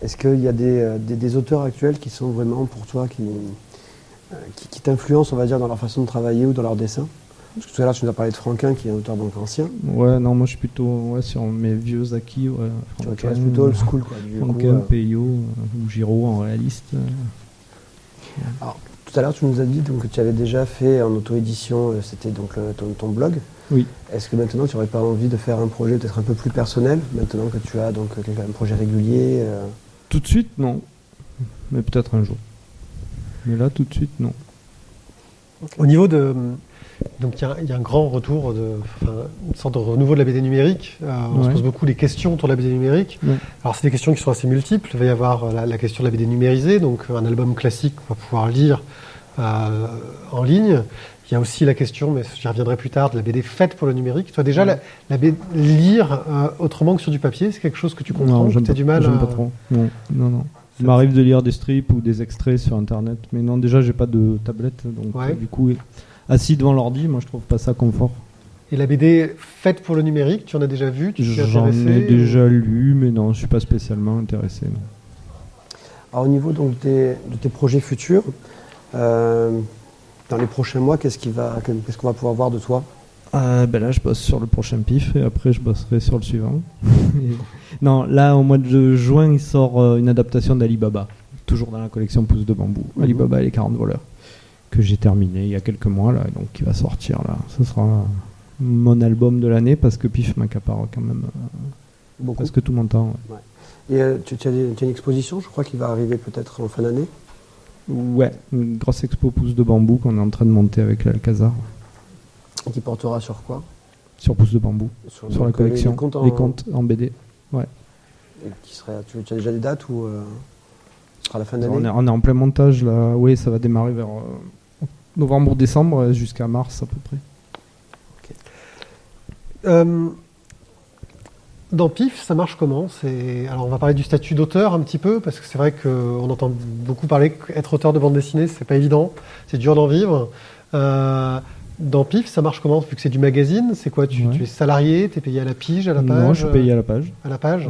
est-ce qu'il y a des auteurs actuels qui sont vraiment pour toi, qui t'influencent, on va dire, dans leur façon de travailler ou dans leur dessin? Parce que tout à l'heure tu nous as parlé de Franquin, qui est un auteur donc ancien. Ouais, non, moi je suis plutôt sur mes vieux acquis. Tu restes plutôt old school, quoi. Franquin, Peyo ou Giraud en réaliste. Alors, tout à l'heure tu nous as dit donc, que tu avais déjà fait en auto-édition, c'était donc ton blog. Oui. Est-ce que maintenant tu n'aurais pas envie de faire un projet peut-être un peu plus personnel, maintenant que tu as donc un projet régulier Tout de suite, non. Mais peut-être un jour. Mais là, tout de suite, non. Okay. Au niveau de... Donc il y a un grand retour, une sorte de renouveau de la BD numérique. On se pose beaucoup des questions autour de la BD numérique. Alors c'est des questions qui sont assez multiples. Il va y avoir la question de la BD numérisée, donc un album classique qu'on va pouvoir lire en ligne. Il y a aussi la question, mais j'y reviendrai plus tard, de la BD faite pour le numérique. Toi déjà, la BD, lire autrement que sur du papier, c'est quelque chose que tu comprends? Non, j'aime pas trop. Non. Il m'arrive de lire des strips ou des extraits sur Internet, mais non, déjà j'ai pas de tablette, donc du coup... Assis devant l'ordi, moi je trouve pas ça confort. Et la BD faite pour le numérique, tu en as déjà vu? J'en ai déjà lu, mais non, je suis pas spécialement intéressé. Non. Alors au niveau donc de tes projets futurs, dans les prochains mois, qu'est-ce qu'on va pouvoir voir de toi? Là, je bosse sur le prochain pif et après, je bosserai sur le suivant. Non, là, au mois de juin, il sort une adaptation d'Alibaba, toujours dans la collection Pouce de Bambou. Alibaba et les 40 voleurs, que j'ai terminé il y a quelques mois, là, donc qui va sortir là. Ce sera mon album de l'année parce que pif m'accapare quand même presque tout mon temps. Ouais. Et tu as une exposition, je crois, qui va arriver peut-être en fin d'année. Ouais, une grosse expo Pouce de Bambou qu'on est en train de monter avec l'Alcazar. Et qui portera sur quoi? Sur Pouce de Bambou, sur la collection, les contes en BD. Ouais. Et tu as déjà des dates ou ce sera la fin d'année? On est en plein montage là, oui, ça va démarrer vers novembre-décembre jusqu'à mars à peu près. Dans PIF, ça marche comment? Alors, on va parler du statut d'auteur un petit peu, parce que c'est vrai qu'on entend beaucoup parler qu'être auteur de bande dessinée, c'est pas évident, c'est dur d'en vivre. Dans PIF, ça marche comment? Vu que c'est du magazine, c'est quoi? Tu es salarié, tu es payé à la pige, à la page? Non, je suis payé à la page. À la page?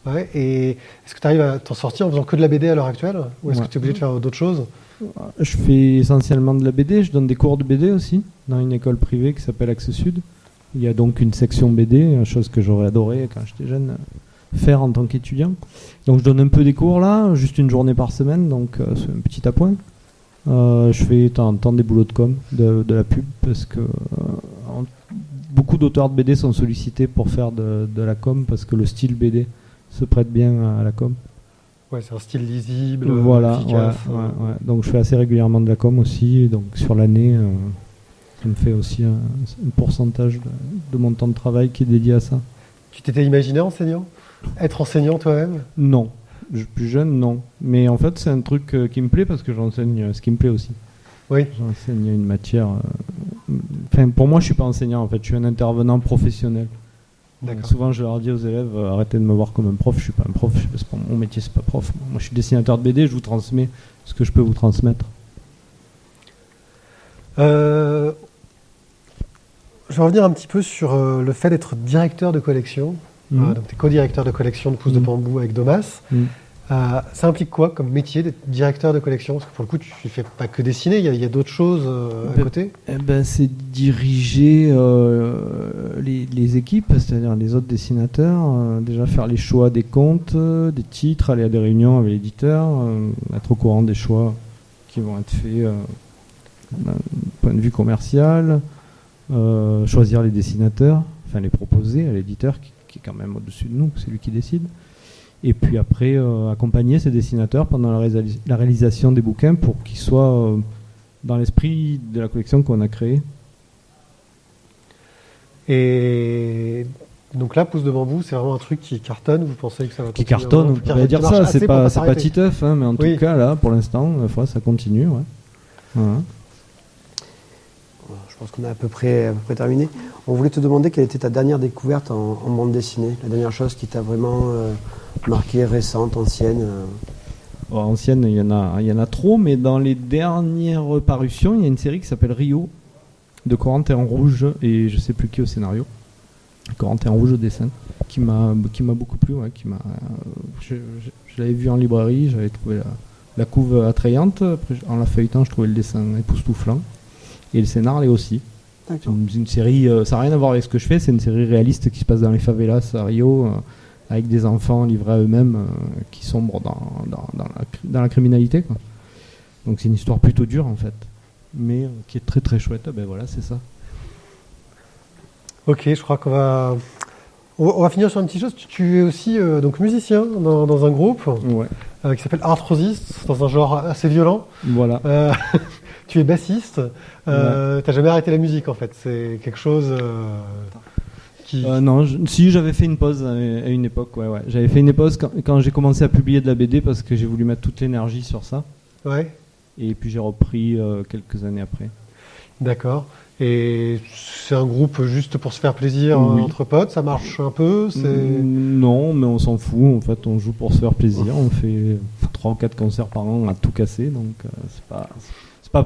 Ouais. Et est-ce que tu arrives à t'en sortir en faisant que de la BD à l'heure actuelle? Ou est-ce que tu es obligé de faire d'autres choses? Je fais essentiellement de la BD, je donne des cours de BD aussi, dans une école privée qui s'appelle Axe Sud. Il y a donc une section BD, chose que j'aurais adoré quand j'étais jeune faire en tant qu'étudiant. Donc je donne un peu des cours là, juste une journée par semaine, donc c'est un petit appoint. Je fais de temps en temps des boulots de com, de la pub, parce que beaucoup d'auteurs de BD sont sollicités pour faire de la com, parce que le style BD se prête bien à la com. Ouais, c'est un style lisible, voilà, efficace. Ouais. Donc je fais assez régulièrement de la com aussi, donc sur l'année... ça me fait aussi un pourcentage de mon temps de travail qui est dédié à ça. Tu t'étais imaginé enseignant? Être enseignant toi-même? Non. Plus jeune, non. Mais en fait, c'est un truc qui me plaît parce que j'enseigne ce qui me plaît aussi. Oui. J'enseigne une matière... pour moi, je ne suis pas enseignant, en fait. Je suis un intervenant professionnel. D'accord. Souvent, je leur dis aux élèves, arrêtez de me voir comme un prof. Je ne suis pas un prof. Mon métier, c'est pas prof. Moi, je suis dessinateur de BD. Je vous transmets ce que je peux vous transmettre. Je vais revenir un petit peu sur le fait d'être directeur de collection. Donc, tu es co-directeur de collection de Pouce de Bambou avec Domas. Ça implique quoi comme métier d'être directeur de collection? Parce que pour le coup, tu ne fais pas que dessiner, il y a d'autres choses à côté. C'est diriger les équipes, c'est-à-dire les autres dessinateurs, déjà faire les choix des comptes, des titres, aller à des réunions avec l'éditeur, être au courant des choix qui vont être faits d'un point de vue commercial, choisir les dessinateurs, enfin les proposer à l'éditeur qui est quand même au-dessus de nous, c'est lui qui décide. Et puis après, accompagner ces dessinateurs pendant la réalisation des bouquins pour qu'ils soient dans l'esprit de la collection qu'on a créée. Et donc là, Pouce de Bambou, c'est vraiment un truc qui cartonne. Vous pensez que ça va qui continuer? cartonne, on pourrait dire ça. C'est pas Titeuf, hein, mais en Oui. tout cas, là, pour l'instant, ça continue. Ouais. Voilà. Je pense qu'on a à peu près terminé. On voulait te demander quelle était ta dernière découverte en bande dessinée, la dernière chose qui t'a vraiment marqué, récente, ancienne. Ancienne, il y en a trop, mais dans les dernières parutions, il y a une série qui s'appelle Rio, de Corentin Rouge, et je sais plus qui au scénario. Corentin Rouge au dessin, qui m'a beaucoup plu. Ouais, je l'avais vu en librairie, j'avais trouvé la couve attrayante. Après, en la feuilletant, je trouvais le dessin époustouflant. Et le scénar l'est aussi. C'est une série, ça n'a rien à voir avec ce que je fais, c'est une série réaliste qui se passe dans les favelas à Rio, avec des enfants livrés à eux-mêmes qui sombrent dans la criminalité, quoi. Donc c'est une histoire plutôt dure en fait, mais qui est très très chouette. Ben voilà, c'est ça. Ok, je crois qu'on va finir sur une petite chose. Tu es aussi donc musicien dans un groupe qui s'appelle Arthrosis, dans un genre assez violent. Voilà. Tu es bassiste. T'as jamais arrêté la musique en fait. C'est quelque chose qui. Non, si j'avais fait une pause à une époque. Ouais. J'avais fait une pause quand j'ai commencé à publier de la BD parce que j'ai voulu mettre toute l'énergie sur ça. Ouais. Et puis j'ai repris quelques années après. D'accord. Et c'est un groupe juste pour se faire plaisir entre potes, ça marche un peu? Non, mais on s'en fout, en fait, on joue pour se faire plaisir, on fait 3 ou 4 concerts par an à tout casser, donc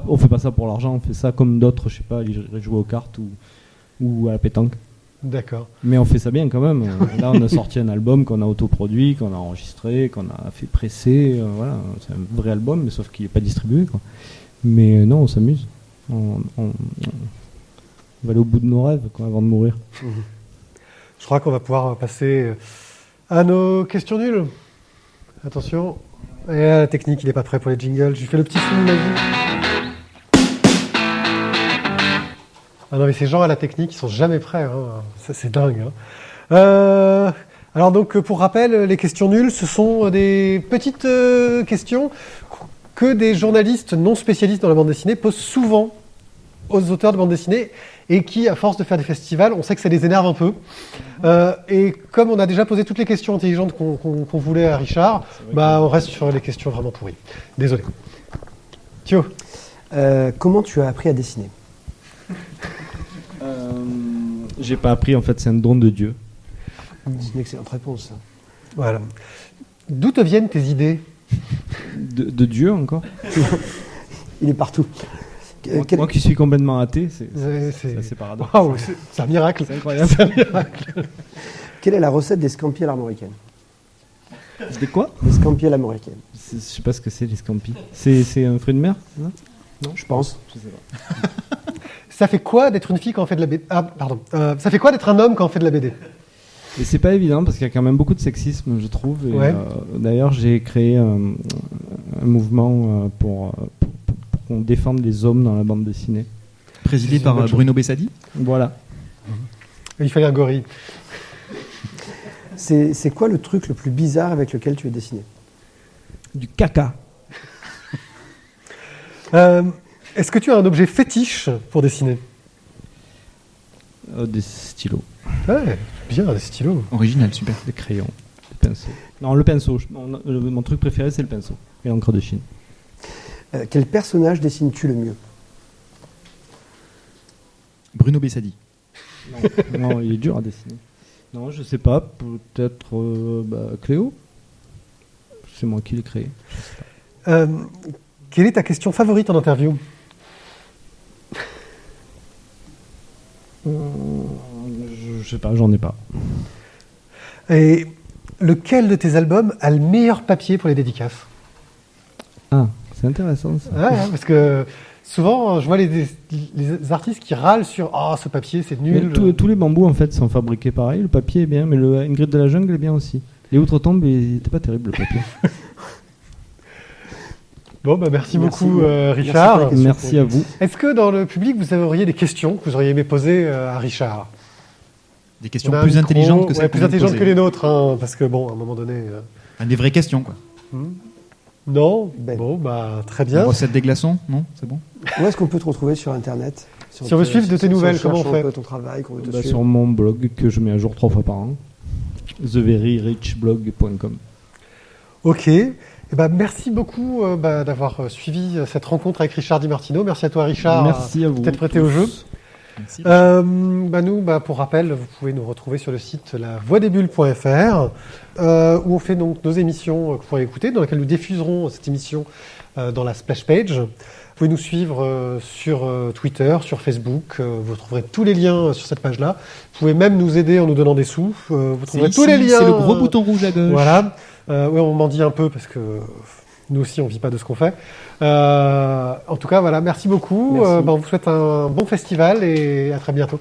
on fait pas ça pour l'argent, on fait ça comme d'autres, je sais pas, aller jouer aux cartes ou à la pétanque. D'accord. Mais on fait ça bien quand même. Là, on a sorti un album qu'on a autoproduit, qu'on a enregistré, qu'on a fait presser, voilà, c'est un vrai album, mais sauf qu'il n'est pas distribué, quoi. Mais non, on s'amuse. On va aller au bout de nos rêves avant de mourir. Je crois qu'on va pouvoir passer à nos questions nulles. Attention. Et la technique, il n'est pas prêt pour les jingles. Je lui fais le petit signe magique. Ah non, mais ces gens à la technique, ils sont jamais prêts. Hein. Ça, c'est dingue. Hein. Alors donc, pour rappel, les questions nulles, ce sont des petites questions que des journalistes non spécialistes dans la bande dessinée posent souvent aux auteurs de bande dessinée et qui, à force de faire des festivals, on sait que ça les énerve un peu. Et comme on a déjà posé toutes les questions intelligentes qu'on voulait à Richard, on reste sur les questions vraiment pourries. Désolé. Thio. Comment tu as appris à dessiner? J'ai pas appris, en fait, c'est un don de Dieu. C'est une excellente réponse. Ça. Voilà. D'où te viennent tes idées? De Dieu, encore. Il est partout. Moi qui suis complètement athée, c'est paradoxal. Waouh, c'est un miracle. C'est incroyable. C'est un miracle. Quelle est la recette des scampi à l'armoricaine? Des quoi? Les scampi à l'armoricaine. Je sais pas ce que c'est, les scampi. C'est un fruit de mer, non? Non, je pense. Je sais pas. Ça fait quoi d'être une fille quand on fait de la BD? Ah, pardon. Ça fait quoi d'être un homme quand on fait de la BD? Et c'est pas évident parce qu'il y a quand même beaucoup de sexisme, je trouve. Et, Ouais. D'ailleurs, j'ai créé un mouvement pour qu'on défende les hommes dans la bande dessinée. Présidé C'est par une bonne Bruno Bessadi. Voilà. Il fallait un gorille. C'est quoi le truc le plus bizarre avec lequel tu es dessiné? Du caca. Est-ce que tu as un objet fétiche pour dessiner? Des stylos, Ouais, bien, des stylos. Original, super. des crayons, des pinceaux. Non, le pinceau. Mon truc préféré, c'est le pinceau. Et l'encre de Chine. Quel personnage dessines-tu le mieux? Bruno Bessadi. Non, il est dur à dessiner. Non, je sais pas. Peut-être Cléo. C'est moi qui l'ai créé. Quelle est ta question favorite en interview? Je sais pas, j'en ai pas. Et lequel de tes albums a le meilleur papier pour les dédicaces? Ah, c'est intéressant ça. Ouais, parce que souvent, je vois les artistes qui râlent sur « Ah, ce papier, c'est Mais nul ». tous les bambous en fait sont fabriqués pareil. Le papier est bien, mais le Ingrid de la jungle est bien aussi. Les outre-tombes, il était pas terrible le papier. Bon, merci Merci. beaucoup, Merci Richard. pour les questions. Merci à vous. Est-ce que dans le public, vous auriez des questions que vous auriez aimé poser à Richard? Des questions On a un plus micro, intelligentes que celles plus qu'on vient de intelligentes poser. que les nôtres, hein, parce que bon, à un moment donné... Des vraies questions, quoi. Non. Ben. Bon, très La bien. recette des glaçons, non? C'est bon? Où est-ce qu'on peut te retrouver sur Internet? Si on veut suivre de tes nouvelles, comment on cherche fait? un peu ton travail, qu'on veut te Sur suivre. mon blog que je mets à jour 3 fois par an. theveryrichblog.com. Ok. Merci beaucoup d'avoir suivi cette rencontre avec Richard Di Martino. Merci à toi, Richard. Merci à vous. D'être prêté au jeu. Merci. Nous, pour rappel, vous pouvez nous retrouver sur le site lavoixdesbulles.fr où on fait donc nos émissions que vous pourrez écouter, dans laquelle nous diffuserons cette émission dans la splash page. Vous pouvez nous suivre sur Twitter, sur Facebook. Vous trouverez tous les liens sur cette page-là. Vous pouvez même nous aider en nous donnant des sous. Vous trouverez tous les liens. C'est le gros bouton rouge à gauche. Voilà. Oui, on m'en dit un peu parce que nous aussi, on ne vit pas de ce qu'on fait. En tout cas, voilà, merci beaucoup. Merci. On vous souhaite un bon festival et à très bientôt.